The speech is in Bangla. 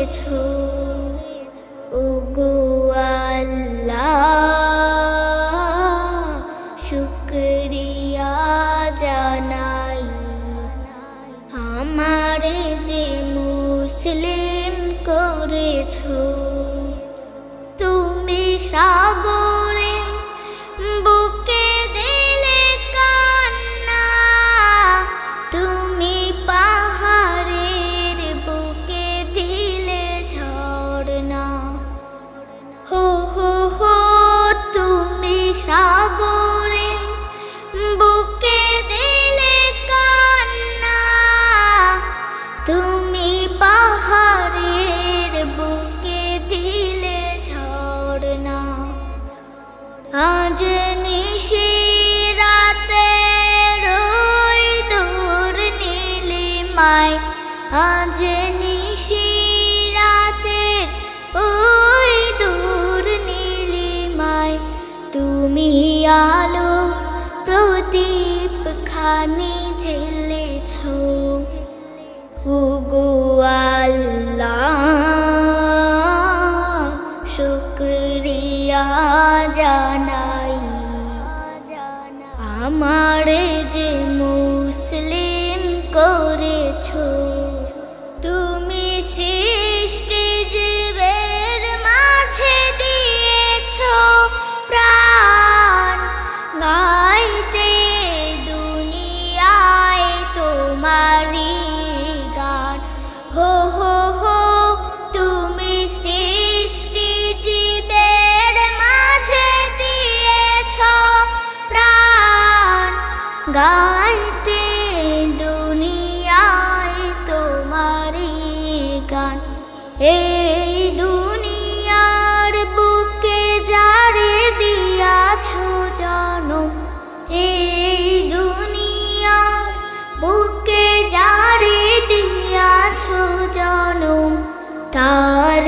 করেছো। ওগো আল্লাহ শুকরিয়া জানাই, আমারে যে মুসলিম করেছো। তুমি সাগরে বুকে দিলে কান্না, তুমি পাহাড়ের বুকে দিলে ঝর্ণা। হো হো হো তুমি সাগরে বুকে দিলে কান্না, তুমি পাহাড়ের বুকে দিলে ঝর্ণা। আজ নিশি রাতে রই দূর নীলিমায়, আজ নিশি রাতে ওই দূর নীলিমায়, তুমি আলো প্রদীপ খানি জ্বেলেছো। ওগো আল্লাহ শুকরিয়া জানাই, আমারে যে মুসলিম করেছো। তুমি সৃষ্টি জীবের মাঝে দিয়েছো প্রাণ, গাইতে দুনিয়ায় তোমারই গান। হো হো হো তুমি সৃষ্টি জীবের মাঝে দিয়েছো প্রাণ, গাইতে দুনিয়ায় তোমারই গান। এই দুনিয়ার বুকে যারে দিয়াছো জনম, এই দুনিয়ার বুকে যারে দিয়াছো জনম, তার